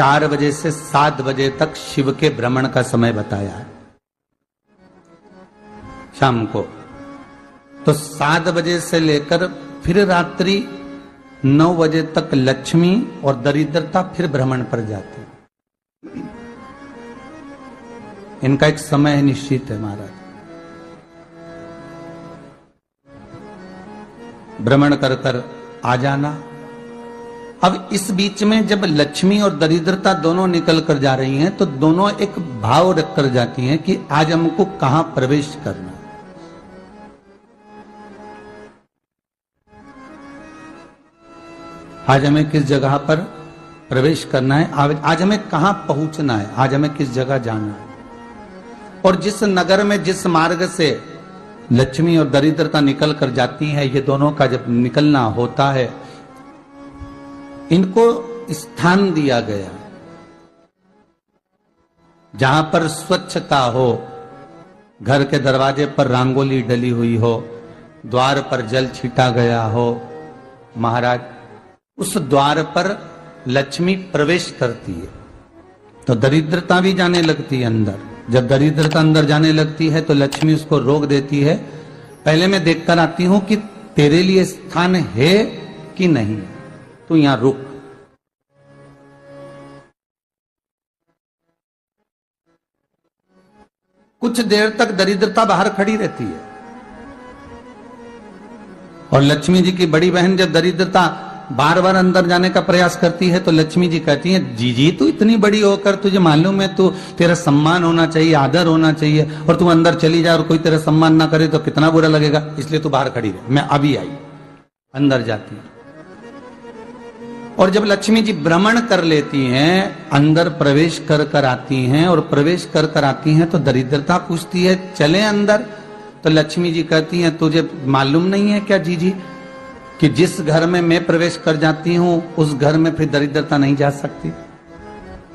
4 बजे से 7 बजे तक शिव के भ्रमण का समय बताया है शाम को। तो 7 बजे से लेकर फिर रात्रि 9 बजे तक लक्ष्मी और दरिद्रता फिर भ्रमण पर जाती है। इनका एक समय निश्चित है महाराज। भ्रमण कर कर आ जाना। अब इस बीच में जब लक्ष्मी और दरिद्रता दोनों निकल कर जा रही हैं तो दोनों एक भाव रख कर जाती हैं कि आज हमको कहां प्रवेश करना है। आज हमें किस जगह पर प्रवेश करना है, आज हमें कहां पहुंचना है, आज हमें किस जगह जाना है। और जिस नगर में जिस मार्ग से लक्ष्मी और दरिद्रता निकल कर जाती है, ये दोनों का जब निकलना होता है, इनको स्थान दिया गया जहां पर स्वच्छता हो, घर के दरवाजे पर रंगोली डली हुई हो, द्वार पर जल छीटा गया हो। महाराज उस द्वार पर लक्ष्मी प्रवेश करती है तो दरिद्रता भी जाने लगती है अंदर। जब दरिद्रता अंदर जाने लगती है तो लक्ष्मी उसको रोक देती है, पहले मैं देखकर आती हूं कि तेरे लिए स्थान है कि नहीं, तू यहां रुक। कुछ देर तक दरिद्रता बाहर खड़ी रहती है और लक्ष्मी जी की बड़ी बहन जब दरिद्रता बार बार अंदर जाने का प्रयास करती है तो लक्ष्मी जी कहती हैं, जीजी तू इतनी बड़ी होकर तुझे मालूम है तू तेरा सम्मान होना चाहिए, आदर होना चाहिए, और तू अंदर चली जा और कोई तेरा सम्मान ना करे तो कितना बुरा लगेगा, इसलिए तू बाहर खड़ी रहे। मैं अभी आई। अंदर जाती है और जब लक्ष्मी जी भ्रमण कर लेती हैं, अंदर प्रवेश कर कर आती हैं और प्रवेश कर कर आती हैं तो दरिद्रता पूछती है चले अंदर। तो लक्ष्मी जी कहती हैं, तुझे मालूम नहीं है क्या जीजी कि जिस घर में मैं प्रवेश कर जाती हूं उस घर में फिर दरिद्रता नहीं जा सकती,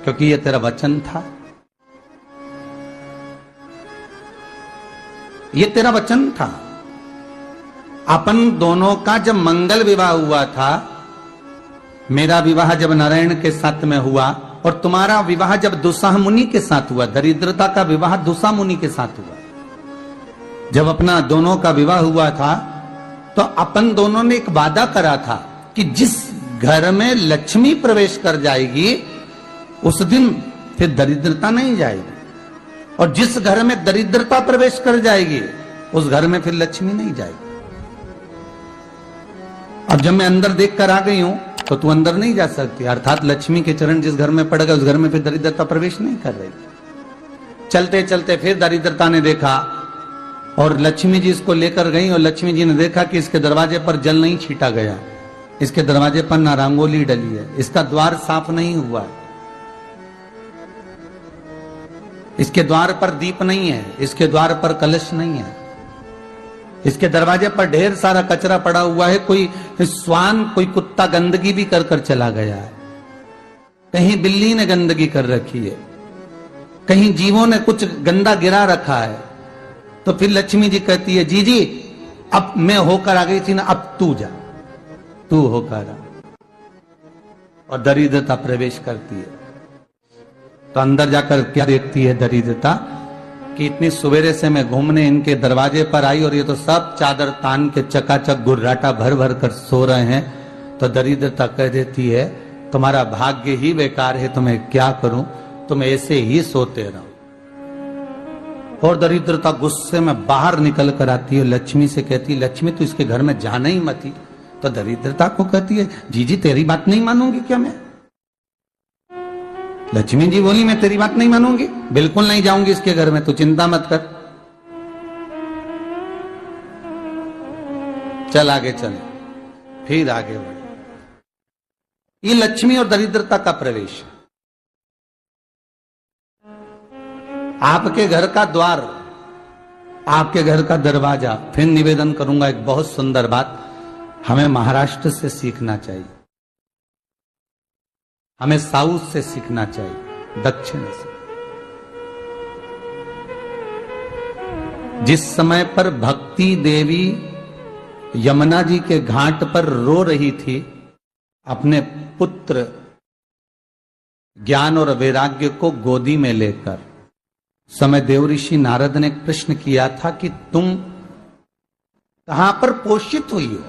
क्योंकि ये तेरा वचन था, ये तेरा वचन था। अपन दोनों का जब मंगल विवाह हुआ था, मेरा विवाह जब नारायण के साथ में हुआ और तुम्हारा विवाह जब दुस्साह मुनि के साथ हुआ, दरिद्रता का विवाह दुस्साह मुनि के साथ हुआ। जब अपना दोनों का विवाह हुआ था तो अपन दोनों ने एक वादा करा था कि जिस घर में लक्ष्मी प्रवेश कर जाएगी उस दिन फिर दरिद्रता नहीं जाएगी, और जिस घर में दरिद्रता प्रवेश कर जाएगी उस घर में फिर लक्ष्मी नहीं जाएगी। अब जब मैं अंदर देख कर आ गई हूं तो तू अंदर नहीं जा सकती, अर्थात लक्ष्मी के चरण जिस घर में पड़ गए उस घर में फिर दरिद्रता प्रवेश नहीं कर रही। चलते चलते फिर दरिद्रता ने देखा और लक्ष्मी जी इसको लेकर गई और लक्ष्मी जी ने देखा कि इसके दरवाजे पर जल नहीं छीटा गया, इसके दरवाजे पर ना रंगोली डली है, इसका द्वार साफ नहीं हुआ है, इसके द्वार पर दीप नहीं है, इसके द्वार पर कलश नहीं है, इसके दरवाजे पर ढेर सारा कचरा पड़ा हुआ है, कोई स्वान कोई कुत्ता गंदगी भी कर कर चला गया है, कहीं बिल्ली ने गंदगी कर रखी है, कहीं जीवों ने कुछ गंदा गिरा रखा है। तो फिर लक्ष्मी जी कहती है, जी जी अब मैं होकर आ गई थी ना, अब तू जा, तू होकर आ। और दरिद्रता प्रवेश करती है तो अंदर जाकर क्या देखती है दरिद्रता कि इतनी सवेरे से मैं घूमने इनके दरवाजे पर आई और ये तो सब चादर तान के चकाचक गुर्राटा भर भर कर सो रहे हैं। तो दरिद्रता कह देती है, तुम्हारा भाग्य ही बेकार है, तुम्हें क्या करूं, तुम ऐसे ही सोते रहो। और दरिद्रता गुस्से में बाहर निकल कर आती है, लक्ष्मी से कहती है, लक्ष्मी तू इसके घर में जाना ही मत ही। तो दरिद्रता को कहती है, जीजी तेरी बात नहीं मानूंगी क्या मैं? लक्ष्मी जी बोली, मैं तेरी बात नहीं मानूंगी, बिल्कुल नहीं जाऊंगी इसके घर में, तू चिंता मत कर, चल आगे चल। फिर आगे बढ़े। ये लक्ष्मी और दरिद्रता का प्रवेश। आपके घर का द्वार, आपके घर का दरवाजा। फिर निवेदन करूंगा एक बहुत सुंदर बात, हमें महाराष्ट्र से सीखना चाहिए, हमें साउथ से सीखना चाहिए, दक्षिण से। जिस समय पर भक्ति देवी यमुना जी के घाट पर रो रही थी अपने पुत्र ज्ञान और वैराग्य को गोदी में लेकर समय देव ऋषि नारद ने प्रश्न किया था कि तुम कहां पर पोषित हुई हो,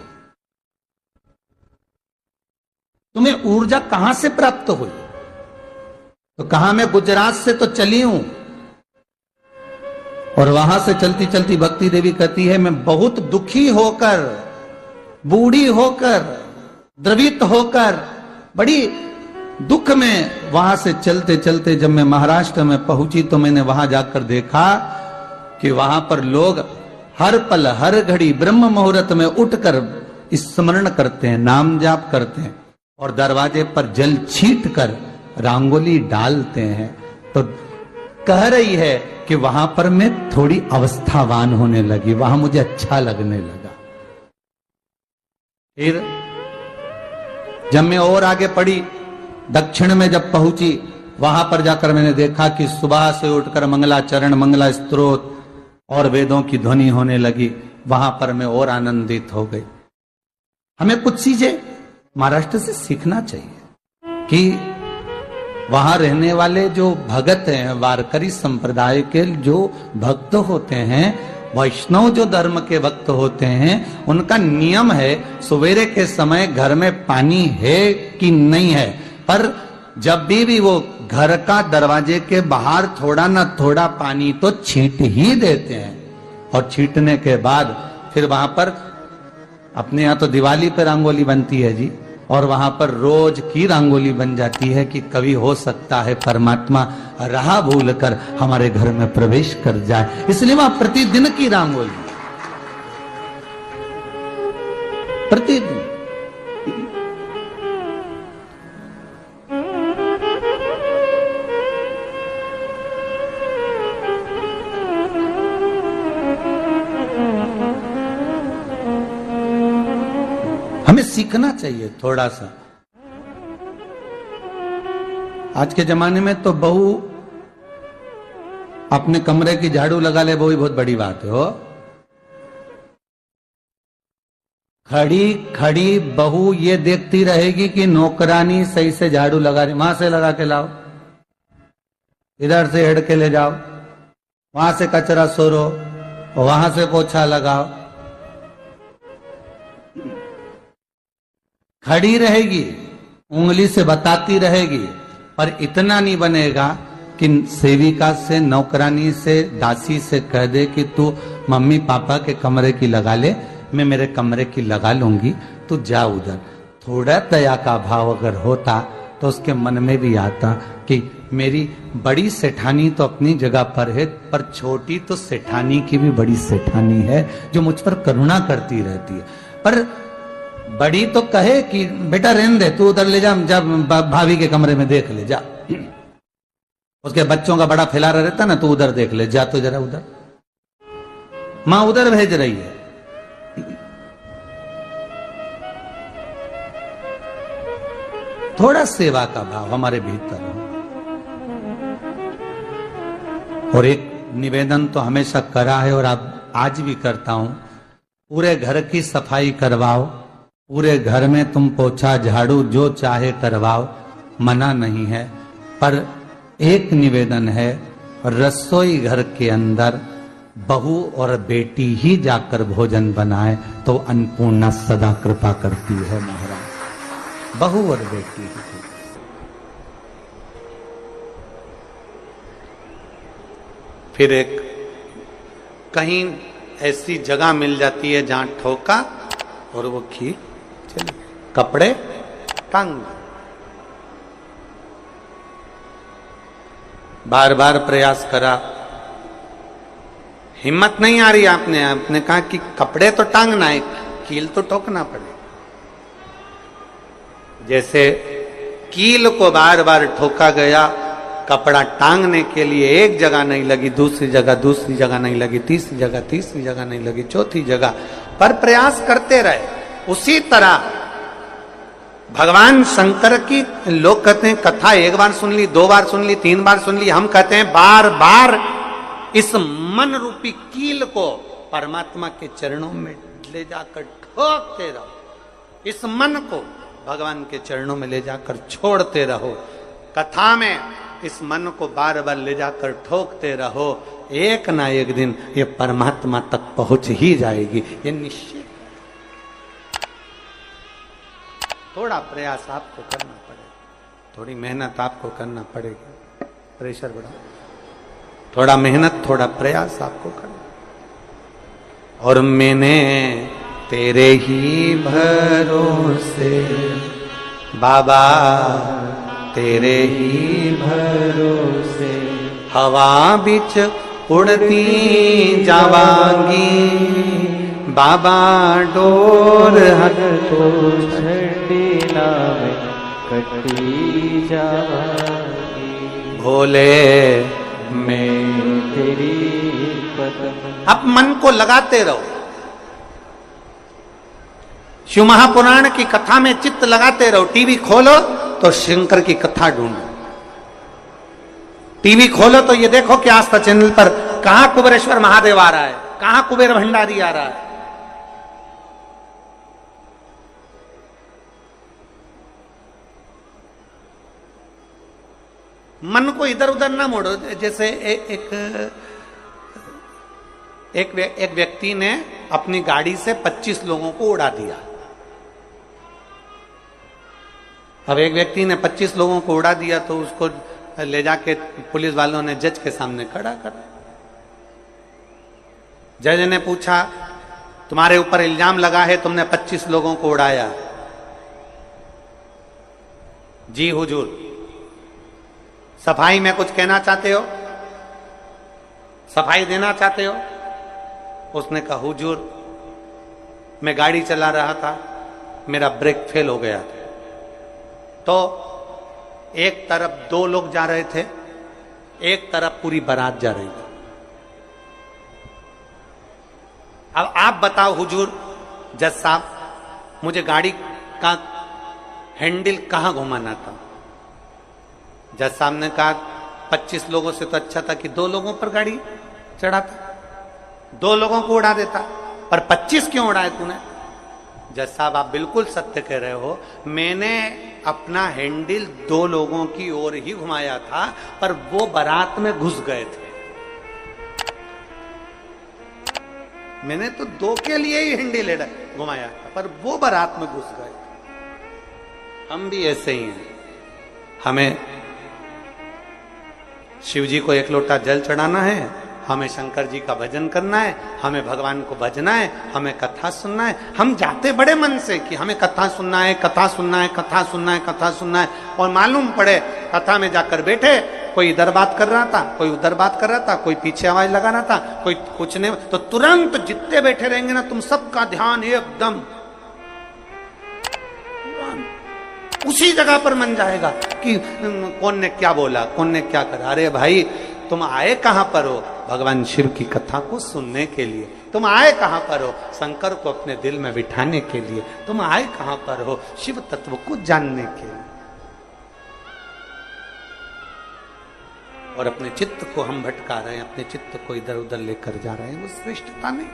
तुम्हें ऊर्जा कहां से प्राप्त हुई? तो कहा मैं गुजरात से तो चली हूं। और वहां से चलती चलती भक्ति देवी कहती है मैं बहुत दुखी होकर, बूढ़ी होकर, द्रवित होकर, बड़ी दुख में वहां से चलते चलते जब मैं महाराष्ट्र में पहुंची तो मैंने वहां जाकर देखा कि वहां पर लोग हर पल हर घड़ी ब्रह्म मुहूर्त में उठकर स्मरण करते हैं, नाम जाप करते हैं और दरवाजे पर जल छीट कर रंगोली डालते हैं। तो कह रही है कि वहां पर मैं थोड़ी अवस्थावान होने लगी, वहां मुझे अच्छा लगने लगा। फिर जब मैं और आगे पड़ी, दक्षिण में जब पहुंची, वहां पर जाकर मैंने देखा कि सुबह से उठकर मंगलाचरण, मंगला स्तोत्र और वेदों की ध्वनि होने लगी। वहां पर मैं और आनंदित हो गई। हमें कुछ चीजें महाराष्ट्र से सीखना चाहिए कि वहां रहने वाले जो भगत हैं, वारकरी संप्रदाय के जो भक्त होते हैं, वैष्णव जो धर्म के भक्त होते हैं, उनका नियम है सवेरे के समय घर में पानी है कि नहीं है, पर जब भी वो घर का दरवाजे के बाहर थोड़ा ना थोड़ा पानी तो छींट ही देते हैं। और छींटने के बाद फिर वहां पर अपने यहाँ तो दिवाली पर रंगोली बनती है जी, और वहां पर रोज की रंगोली बन जाती है कि कभी हो सकता है परमात्मा राह भूल कर हमारे घर में प्रवेश कर जाए, इसलिए वहां प्रतिदिन की रंगोली, प्रतिदिन। हमें सीखना चाहिए थोड़ा सा। आज के जमाने में तो बहू अपने कमरे की झाड़ू लगा ले, वो ही बहुत बड़ी बात है। हो खड़ी खड़ी बहू ये देखती रहेगी कि नौकरानी सही से झाड़ू लगा रही, वहां से लगा के लाओ, इधर से हेड़ के ले जाओ, वहां से कचरा सोरो, वहां से पोछा लगाओ। खड़ी रहेगी, उंगली से बताती रहेगी, पर इतना नहीं बनेगा कि सेविका से, नौकरानी से, दासी से कह दे कि तू मम्मी पापा के कमरे की लगा ले, मैं मेरे कमरे की लगा लूंगी, तू जा उधर। थोड़ा दया का भाव अगर होता तो उसके मन में भी आता कि मेरी बड़ी सेठानी तो अपनी जगह पर है, पर छोटी तो सेठानी की भी बड़ी सेठानी है जो मुझ पर करुणा करती रहती है। पर बड़ी तो कहे कि बेटा रहने दे, तू उधर ले जा, जब भाभी के कमरे में देख ले जा, उसके बच्चों का बड़ा फैलारा रहता ना, तू उधर देख ले जा, तो जरा उधर, मां उधर भेज रही है। थोड़ा सेवा का भाव हमारे भीतर हो। और एक निवेदन तो हमेशा करा है और अब आज भी करता हूं, पूरे घर की सफाई करवाओ, पूरे घर में तुम पोछा झाड़ू जो चाहे करवाओ, मना नहीं है, पर एक निवेदन है, रसोई घर के अंदर बहू और बेटी ही जाकर भोजन बनाए तो अन्नपूर्णा सदा कृपा करती है महाराज। बहू और बेटी ही। फिर एक कहीं ऐसी जगह मिल जाती है जहां ठोका और वो खीर चली, कपड़े टांग, बार बार प्रयास करा, हिम्मत नहीं आ रही। आपने कहा कि कपड़े तो टांगना है, कील तो ठोकना पड़े। जैसे कील को बार बार ठोका गया, कपड़ा टांगने के लिए एक जगह नहीं लगी, दूसरी जगह नहीं लगी, तीसरी जगह नहीं लगी, चौथी जगह पर प्रयास करते रहे। उसी तरह भगवान शंकर की लोग कहते हैं कथा एक बार सुन ली, 2 बार सुन ली, 3 बार सुन ली, हम कहते हैं बार बार इस मन रूपी कील को परमात्मा के चरणों में ले जाकर ठोकते रहो, इस मन को भगवान के चरणों में ले जाकर छोड़ते रहो। कथा में इस मन को बार बार ले जाकर ठोकते रहो, एक ना एक दिन ये परमात्मा तक पहुंच ही जाएगी, ये निश्चित। थोड़ा प्रयास आपको करना पड़ेगा, थोड़ी मेहनत आपको करना पड़ेगी। प्रेशर बढ़ा, थोड़ा मेहनत, थोड़ा प्रयास आपको करना। और मैंने तेरे ही भरोसे बाबा, तेरे ही भरोसे हवा बिच उड़ती जावांगी बाबा, डोर हट तो छड़ीला में कटी जावांगी भोले मैं तेरी पदम। अब मन को लगाते रहो, शिव महापुराण की कथा में चित्त लगाते रहो। टीवी खोलो तो शंकर की कथा ढूंढो, टीवी खोलो तो ये देखो कि आस्था चैनल पर कहां कुबेरेश्वर महादेव आ रहा है, कहां कुबेर भंडारी आ रहा है। मन को इधर उधर ना मोड़ो। जैसे एक व्यक्ति ने अपनी गाड़ी से 25 लोगों को उड़ा दिया। अब एक व्यक्ति ने 25 लोगों को उड़ा दिया तो उसको ले जाके पुलिस वालों ने जज के सामने खड़ा कर। जज ने पूछा, तुम्हारे ऊपर इल्जाम लगा है तुमने 25 लोगों को उड़ाया। जी हुजूर। सफाई में कुछ कहना चाहते हो, सफाई देना चाहते हो? उसने कहा, हुजूर मैं गाड़ी चला रहा था, मेरा ब्रेक फेल हो गया था, तो एक तरफ 2 लोग जा रहे थे, एक तरफ पूरी बारात जा रही थी। अब आप बताओ हुजूर, जज साहब, मुझे गाड़ी का हैंडल कहां घुमाना था? जज साहब ने कहा, 25 लोगों से तो अच्छा था कि 2 लोगों पर गाड़ी चढ़ाता, 2 लोगों को उड़ा देता, पर 25 क्यों उड़ाए तूने? जज साहब आप बिल्कुल सत्य कह रहे हो, मैंने अपना हैंडल 2 लोगों की ओर ही घुमाया था, पर वो बारात में घुस गए थे। मैंने तो 2 के लिए ही हैंडल घुमाया था, पर वो बारात में घुस गए। हम भी ऐसे ही हैं। हमें शिव जी को 1 लोटा जल चढ़ाना है, हमें शंकर जी का भजन करना है, हमें भगवान को भजना है, हमें कथा सुनना है। हम जाते बड़े मन से कि हमें कथा सुनना है, कथा सुनना है, कथा सुनना है, कथा सुनना है, और मालूम पड़े कथा में जाकर बैठे, कोई इधर बात कर रहा था, कोई उधर बात कर रहा था, कोई पीछे आवाज लगा रहा था, कोई कुछ नहीं, तो तुरंत जितने बैठे रहेंगे ना, तुम सबका ध्यान एकदम उसी जगह पर मन जाएगा कि कौन ने क्या बोला, कौन ने क्या करा। अरे भाई, तुम आए कहां पर हो? भगवान शिव की कथा को सुनने के लिए। तुम आए कहां पर हो? शंकर को अपने दिल में बिठाने के लिए। तुम आए कहां पर हो? शिव तत्व को जानने के लिए। और अपने चित्त को हम भटका रहे हैं, अपने चित्त को इधर उधर लेकर जा रहे हैं, वो श्रेष्ठता नहीं।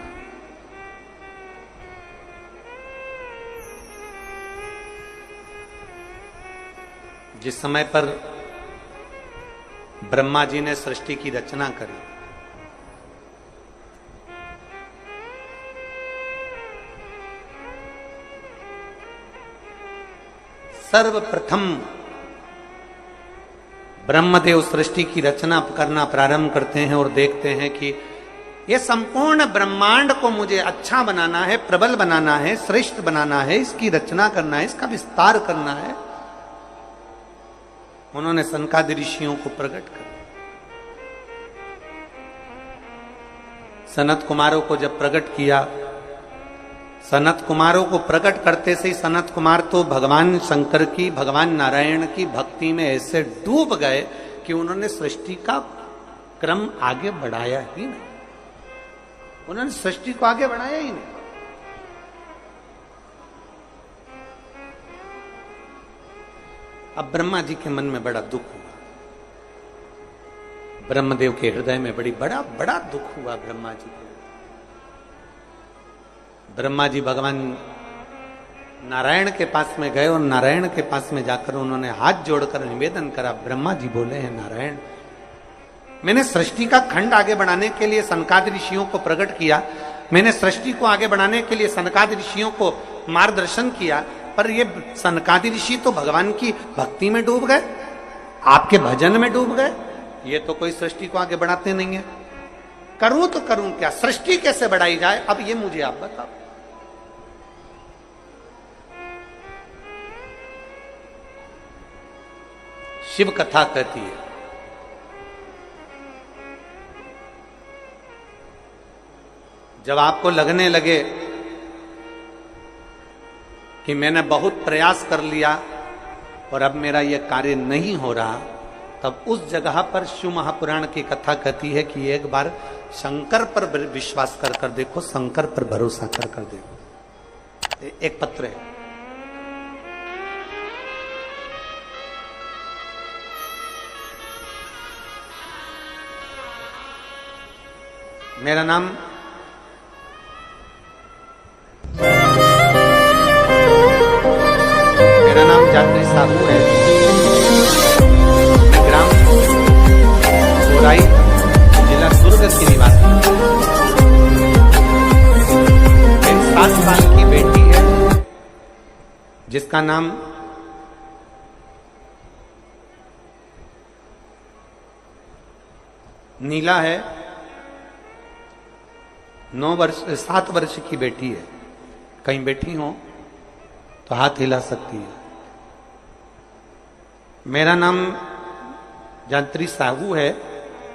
जिस समय पर ब्रह्मा जी ने सृष्टि की रचना करी, सर्वप्रथम ब्रह्मदेव सृष्टि की रचना करना प्रारंभ करते हैं और देखते हैं कि यह संपूर्ण ब्रह्मांड को मुझे अच्छा बनाना है, प्रबल बनाना है, श्रेष्ठ बनाना है, इसकी रचना करना है, इसका विस्तार करना है। उन्होंने सनकादि ऋषियों को प्रकट कर, सनत कुमारों को जब प्रकट किया, सनत कुमारों को प्रकट करते से ही सनत कुमार तो भगवान शंकर की, भगवान नारायण की भक्ति में ऐसे डूब गए कि उन्होंने सृष्टि का क्रम आगे बढ़ाया ही नहीं। उन्होंने सृष्टि को आगे बढ़ाया ही नहीं। अब ब्रह्मा जी के मन में बड़ा दुख हुआ, ब्रह्मदेव के हृदय में बड़ा दुख हुआ ब्रह्मा जी के। ब्रह्मा जी भगवान नारायण के पास में गए और नारायण के पास में जाकर उन्होंने हाथ जोड़कर निवेदन करा। ब्रह्मा जी बोले हैं, नारायण, मैंने सृष्टि का खंड आगे बढ़ाने के लिए सनकादि ऋषियों को प्रकट किया, मैंने सृष्टि को आगे बढ़ाने के लिए सनकादि ऋषियों को मार्गदर्शन किया, पर ये सनकादि ऋषि तो भगवान की भक्ति में डूब गए, आपके भजन में डूब गए, ये तो कोई सृष्टि को आगे बढ़ाते नहीं है। करूं तो करूं क्या, सृष्टि कैसे बढ़ाई जाए, अब ये मुझे आप बताओ। शिव कथा कहती है, जब आपको लगने लगे कि मैंने बहुत प्रयास कर लिया और अब मेरा यह कार्य नहीं हो रहा, तब उस जगह पर शिव महापुराण की कथा कहती है कि एक बार शंकर पर विश्वास कर देखो, शंकर पर भरोसा कर देखो। एक पत्र है, मेरा नाम जात्री साहू है, ग्राम बोराई, जिला दुर्ग की निवासी। मेरी 7 साल की बेटी है जिसका नाम नीला है। 7 वर्ष की बेटी है। कहीं बैठी हो तो हाथ हिला सकती है। मेरा नाम जात्री साहू है,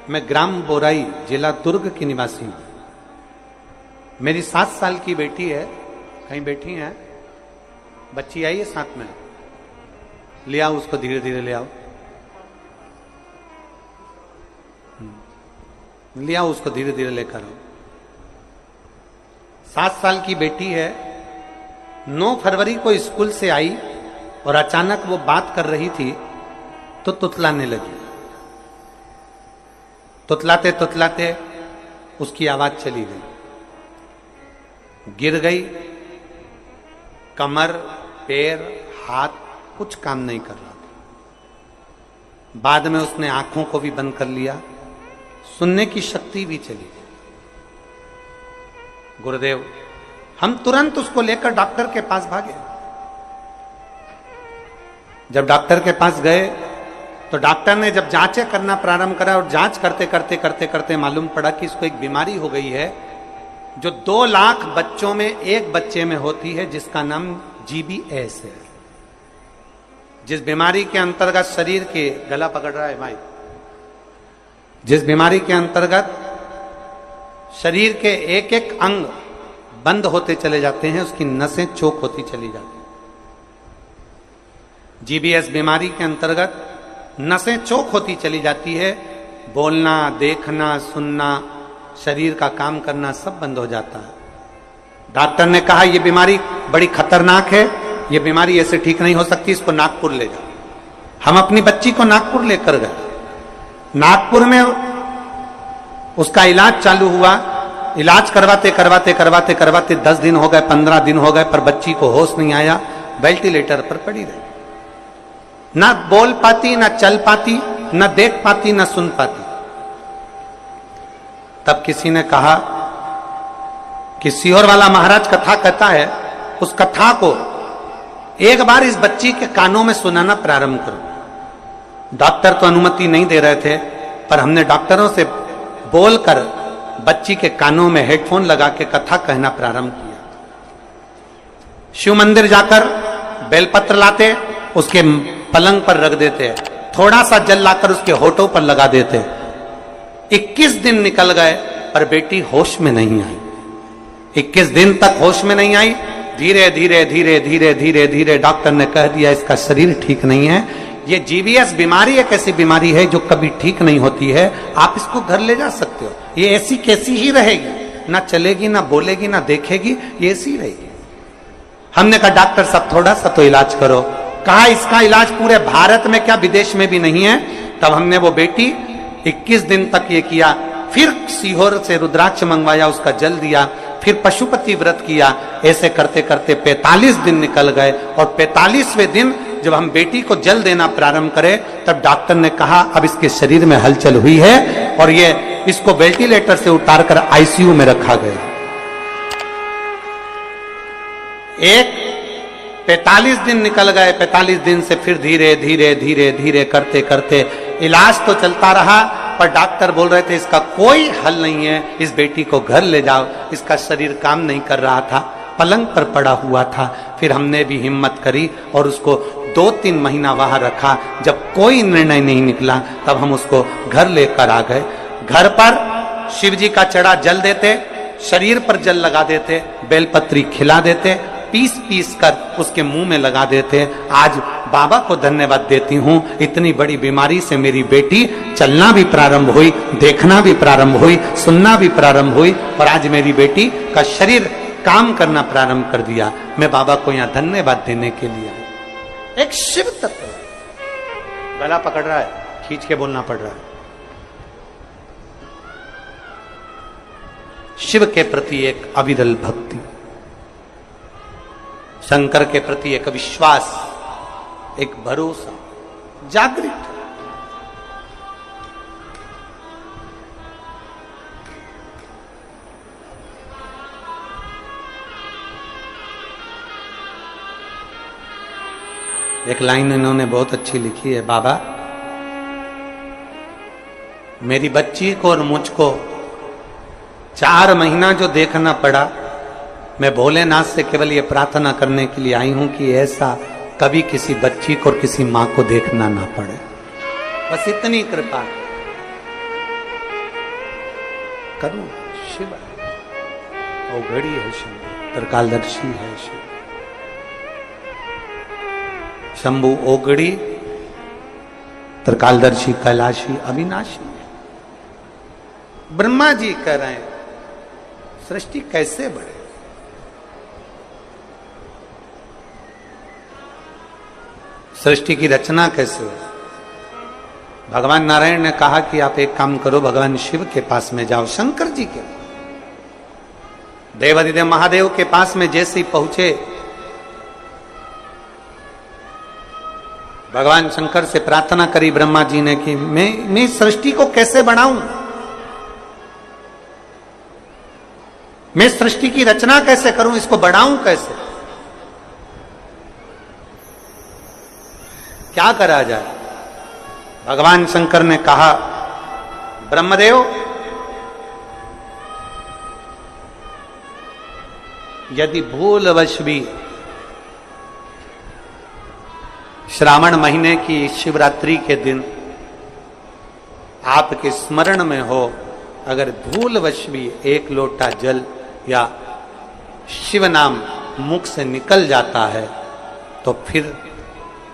मैं ग्राम बोराई, जिला दुर्ग की निवासी हूं। मेरी 7 साल की बेटी है, कहीं बैठी है, बच्ची आई है साथ में, ले आओ उसको, धीरे धीरे ले आओ, ले आओ उसको, धीरे धीरे लेकर आओ। 7 साल की बेटी है, 9 फरवरी को स्कूल से आई और अचानक वो बात कर रही थी तो तुतलाने लगी। तुतलाते तुतलाते उसकी आवाज चली गई, गिर गई, कमर, पैर, हाथ कुछ काम नहीं कर रहा था। बाद में उसने आंखों को भी बंद कर लिया, सुनने की शक्ति भी चली गई। गुरुदेव, हम तुरंत उसको लेकर डॉक्टर के पास भागे। जब डॉक्टर के पास गए तो डॉक्टर ने जब जांचें करना प्रारंभ करा और जांच करते करते करते करते मालूम पड़ा कि इसको एक बीमारी हो गई है जो 2 लाख बच्चों में एक बच्चे में होती है, जिसका नाम GBS है। जिस बीमारी के अंतर्गत शरीर के, गला पकड़ रहा है भाई, जिस बीमारी के अंतर्गत शरीर के एक एक अंग बंद होते चले जाते हैं, उसकी नसें चोक होती चली जाती हैं। GBS बीमारी के अंतर्गत नसें चोक होती चली जाती है, बोलना, देखना, सुनना, शरीर का काम करना सब बंद हो जाता है। डॉक्टर ने कहा यह बीमारी बड़ी खतरनाक है, यह बीमारी ऐसे ठीक नहीं हो सकती, इसको नागपुर ले जाओ। हम अपनी बच्ची को नागपुर लेकर गए। नागपुर में उसका इलाज चालू हुआ। इलाज करवाते करवाते करवाते करवाते 10 दिन हो गए, 15 दिन हो गए, पर बच्ची को होश नहीं आया, वेंटिलेटर पर पड़ी रही। ना बोल पाती, ना चल पाती, ना देख पाती, ना सुन पाती। तब किसी ने कहा कि सीहोर वाला महाराज कथा कहता है, उस कथा को एक बार इस बच्ची के कानों में सुनाना प्रारंभ करो। डॉक्टर तो अनुमति नहीं दे रहे थे, पर हमने डॉक्टरों से बोलकर बच्ची के कानों में हेडफोन लगा के कथा कहना प्रारंभ किया। शिव मंदिर जाकर बेलपत्र लाते, उसके पलंग पर रख देते, थोड़ा सा जल लाकर उसके होठों पर लगा देते। 21 दिन निकल गए पर बेटी होश में नहीं आई। 21 दिन तक होश में नहीं आई। धीरे धीरे धीरे धीरे धीरे धीरे डॉक्टर ने कह दिया इसका शरीर ठीक नहीं है, ये GBS बीमारी एक ऐसी बीमारी है जो कभी ठीक नहीं होती है, आप इसको घर ले जा सकते हो, ये ऐसी कैसी ही रहेगी, ना चलेगी, ना बोलेगी, ना देखेगी, ये ऐसी रहेगी। हमने कहा डॉक्टर साहब थोड़ा सा तो इलाज करो। कहा इसका इलाज पूरे भारत में क्या विदेश में भी नहीं है। तब हमने वो बेटी 21 दिन तक ये किया, फिर सीहोर से रुद्राक्ष मंगवाया, उसका जल दिया, फिर पशुपति व्रत किया। ऐसे करते करते 45 दिन निकल गए और 45वें दिन जब हम बेटी को जल देना प्रारंभ करें तब डॉक्टर ने कहा अब इसके शरीर में हलचल हुई है और ये इसको वेंटिलेटर से उतारकर आईसीयू में रखा गया। एक 45 दिन निकल गए। 45 दिन से फिर धीरे धीरे धीरे धीरे करते करते इलाज तो चलता रहा, पर डॉक्टर बोल रहे थे इसका कोई हल नहीं है, इस बेटी को घर ले जाओ। इसका शरीर काम नहीं कर रहा था, पलंग पर पड़ा हुआ था। फिर हमने भी हिम्मत करी और उसको 2-3 महीना वहां रखा। जब कोई निर्णय नहीं निकला तब हम उसको घर लेकर आ गए। घर पर शिव जी का चढ़ा जल देते, शरीर पर जल लगा देते, बेलपत्री खिला देते, पीस पीस कर उसके मुंह में लगा देते। आज बाबा को धन्यवाद देती हूँ, इतनी बड़ी बीमारी से मेरी बेटी चलना भी प्रारंभ हुई, देखना भी प्रारंभ हुई, सुनना भी प्रारंभ हुई और आज मेरी बेटी का शरीर काम करना प्रारंभ कर दिया। मैं बाबा को यहाँ धन्यवाद देने के लिए आया। एक शिव तत्व गला पकड़ रहा है, खींच के बोलना पड़ रहा है। शिव के प्रति एक अविरल भक्ति, शंकर के प्रति एक विश्वास, एक भरोसा जागृत। एक लाइन इन्होंने बहुत अच्छी लिखी है, बाबा मेरी बच्ची को और मुझको 4 महीना जो देखना पड़ा, मैं भोलेनाथ से केवल ये प्रार्थना करने के लिए आई हूं कि ऐसा कभी किसी बच्ची को और किसी मां को देखना ना पड़े। बस इतनी कृपा करूं। शिव औघड़ी है, शिव त्रिकालदर्शी है, शिव शंभु औघड़ी, त्रिकालदर्शी कैलाशी अविनाशी है। ब्रह्मा जी कह रहे हैं सृष्टि कैसे बढ़े, सृष्टि की रचना कैसे हो। भगवान नारायण ने कहा कि आप एक काम करो, भगवान शिव के पास में जाओ, शंकर जी के देवाधिदेव महादेव के पास में जैसे ही पहुंचे, भगवान शंकर से प्रार्थना करी ब्रह्मा जी ने कि मैं सृष्टि को कैसे बनाऊं, मैं सृष्टि की रचना कैसे करूं, इसको बढ़ाऊं कैसे, क्या करा जाए। भगवान शंकर ने कहा ब्रह्मदेव यदि भूलवश भी श्रावण महीने की शिवरात्रि के दिन आपके स्मरण में हो, अगर भूलवश भी एक लोटा जल या शिव नाम मुख से निकल जाता है तो फिर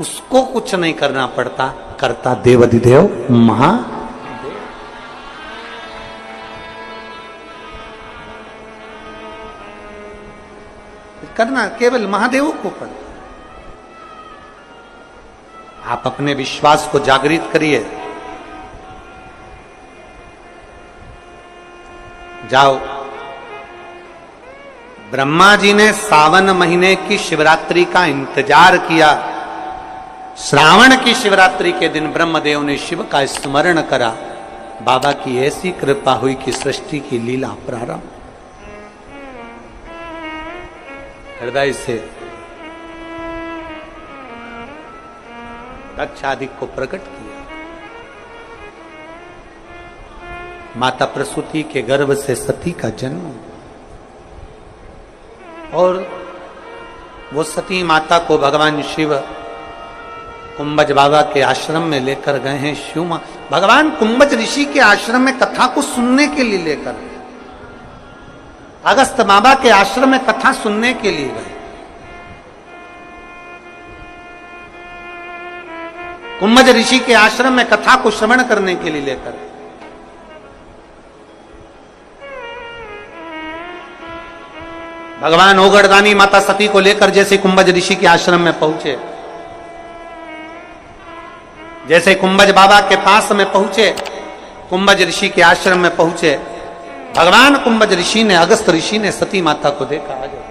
उसको कुछ नहीं करना पड़ता, करता देवाधिदेव महादेव। करना केवल महादेव को पड़ता। आप अपने विश्वास को जागृत करिए, जाओ। ब्रह्मा जी ने सावन महीने की शिवरात्रि का इंतजार किया। श्रावण की शिवरात्रि के दिन ब्रह्मदेव ने शिव का स्मरण करा। बाबा की ऐसी कृपा हुई कि सृष्टि की लीला प्रारंभ। हृदय से दक्षादि को प्रकट किया। माता प्रसूति के गर्भ से सती का जन्म, और वो सती माता को भगवान शिव कुंभज बाबा के आश्रम में लेकर गए हैं। शिव भगवान कुंभज ऋषि के आश्रम में कथा को सुनने के लिए लेकर, अगस्त बाबा के आश्रम में कथा सुनने के लिए गए। कुंभज ऋषि के आश्रम में कथा को श्रवण करने के लिए लेकर, भगवान ओगड़दानी माता सती को लेकर जैसे कुंभज ऋषि के आश्रम में पहुंचे, जैसे कुंभज बाबा के पास में पहुंचे, कुंभज ऋषि के आश्रम में पहुंचे, भगवान कुंभज ऋषि ने, अगस्त ऋषि ने सती माता को देखा। आ जाओ।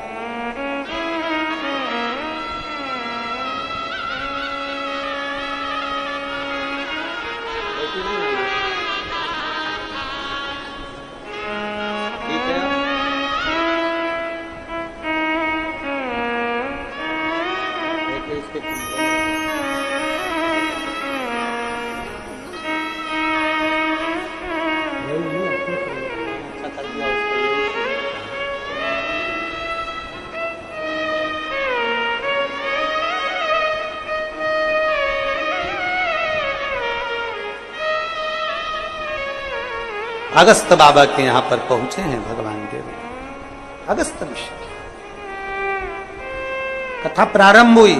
अगस्त बाबा के यहां पर पहुंचे हैं भगवान देव। अगस्त ऋषि, कथा प्रारंभ हुई।